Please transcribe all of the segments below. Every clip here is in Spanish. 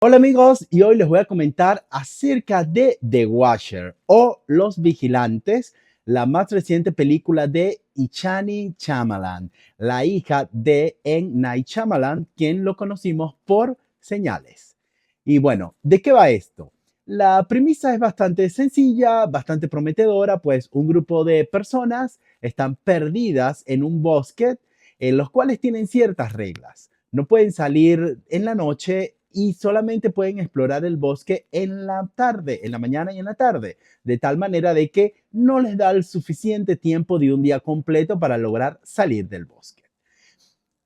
Hola amigos, y hoy les voy a comentar acerca de The Watcher o Los Vigilantes, la más reciente película de Ichani Chamalan, la hija de M. Night Shyamalan, quien lo conocimos por Señales. Y bueno, ¿de qué va esto? La premisa es bastante sencilla, bastante prometedora, pues un grupo de personas están perdidas en un bosque en los cuales tienen ciertas reglas. No pueden salir en la noche y solamente pueden explorar el bosque en la tarde, en la mañana y en la tarde, de tal manera de que no les da el suficiente tiempo de un día completo para lograr salir del bosque.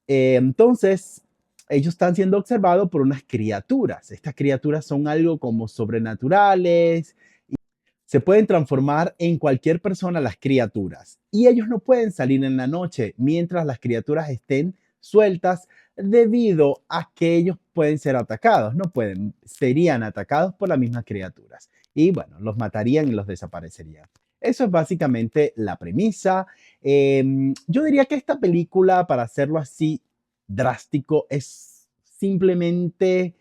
Entonces, ellos están siendo observados por unas criaturas. Estas criaturas son algo como sobrenaturales, se pueden transformar en cualquier persona las criaturas y ellos no pueden salir en la noche mientras las criaturas estén sueltas debido a que ellos pueden ser atacados, no pueden, serían atacados por las mismas criaturas y bueno, los matarían y los desaparecerían. Eso es básicamente la premisa. Yo diría que esta película, para hacerlo así drástico, es simplemente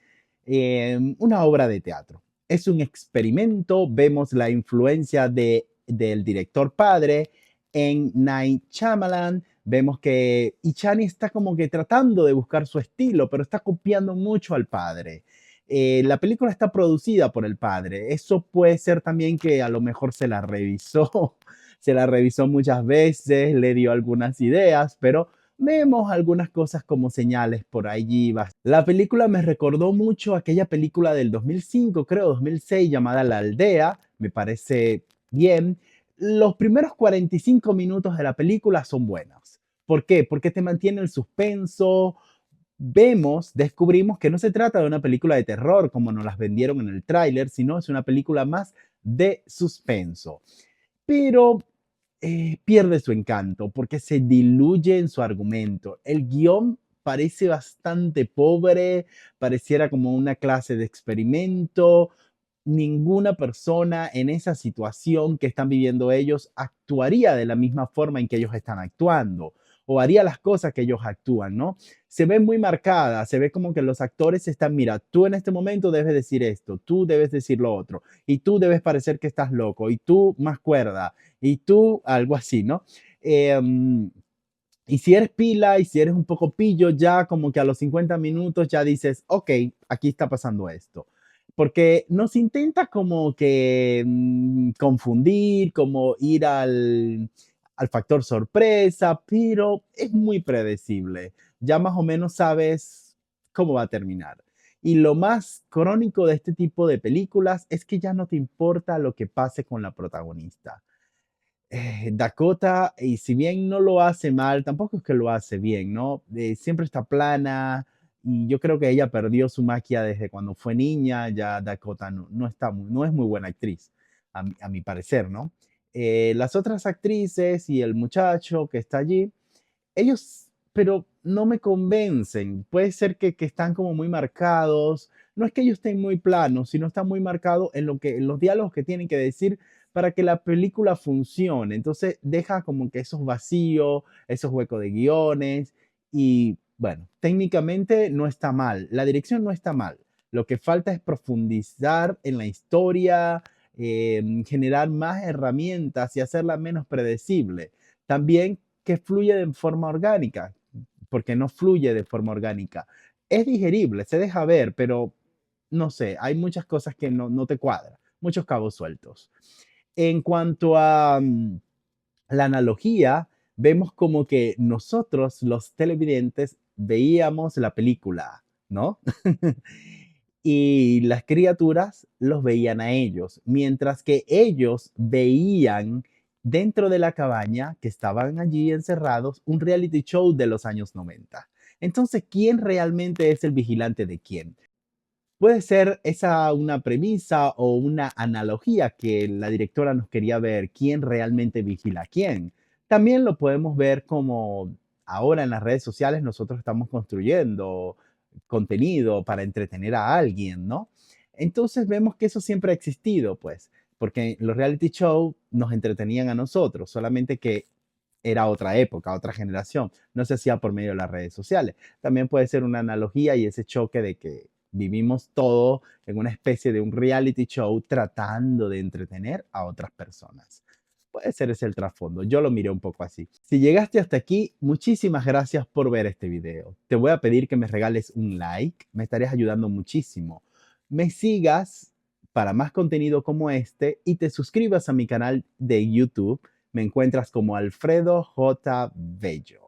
una obra de teatro. Es un experimento, vemos la influencia del director padre en Night Shyamalan, vemos que Ichani está como que tratando de buscar su estilo, pero está copiando mucho al padre. La película está producida por el padre, eso puede ser también que a lo mejor se la revisó, se la revisó muchas veces, le dio algunas ideas, pero vemos algunas cosas como señales por allí. La película me recordó mucho aquella película del 2005, creo, 2006, llamada La Aldea. Me parece bien. Los primeros 45 minutos de la película son buenos. ¿Por qué? Porque te mantiene el suspenso. Descubrimos que no se trata de una película de terror como nos las vendieron en el tráiler, sino es una película más de suspenso. Pero pierde su encanto porque se diluye en su argumento. El guión parece bastante pobre, pareciera como una clase de experimento. Ninguna persona en esa situación que están viviendo ellos actuaría de la misma forma en que ellos están actuando o haría las cosas que ellos actúan, ¿no? Se ve muy marcada, se ve como que los actores están, mira, tú en este momento debes decir esto, tú debes decir lo otro, y tú debes parecer que estás loco, y tú más cuerda, y tú algo así, ¿no? Y si eres pila y si eres un poco pillo, ya como que a los 50 minutos ya dices, ok, aquí está pasando esto. Porque nos intenta como que confundir, como ir al factor sorpresa, pero es muy predecible. Ya más o menos sabes cómo va a terminar. Y lo más crónico de este tipo de películas es que ya no te importa lo que pase con la protagonista. Dakota, y si bien no lo hace mal, tampoco es que lo hace bien, ¿no? Siempre está plana y yo creo que ella perdió su magia desde cuando fue niña. Ya Dakota no es muy buena actriz, a mi parecer, ¿no? Las otras actrices y el muchacho que está allí, ellos, pero no me convencen. Puede ser que están como muy marcados. No es que ellos estén muy planos, sino están muy marcados en los diálogos que tienen que decir para que la película funcione. Entonces deja como que esos vacíos, esos huecos de guiones y bueno, técnicamente no está mal. La dirección no está mal. Lo que falta es profundizar en la historia, generar más herramientas y hacerla menos predecible. También que fluye de forma orgánica, porque no fluye de forma orgánica. Es digerible, se deja ver, pero no sé, hay muchas cosas que no te cuadran, muchos cabos sueltos. En cuanto a la analogía, vemos como que nosotros, los televidentes, veíamos la película, ¿no? Y las criaturas los veían a ellos, mientras que ellos veían dentro de la cabaña que estaban allí encerrados un reality show de los años 90. Entonces, ¿quién realmente es el vigilante de quién? Puede ser esa una premisa o una analogía que la directora nos quería ver, quién realmente vigila a quién. También lo podemos ver como ahora en las redes sociales nosotros estamos construyendo contenido para entretener a alguien, ¿no? Entonces vemos que eso siempre ha existido, pues, porque los reality show nos entretenían a nosotros, solamente que era otra época, otra generación. No se hacía por medio de las redes sociales. También puede ser una analogía y ese choque de que vivimos todo en una especie de un reality show tratando de entretener a otras personas. Puede ser ese el trasfondo. Yo lo miré un poco así. Si llegaste hasta aquí, muchísimas gracias por ver este video. Te voy a pedir que me regales un like. Me estarías ayudando muchísimo. Me sigas para más contenido como este y te suscribas a mi canal de YouTube. Me encuentras como Alfredo J. Bello.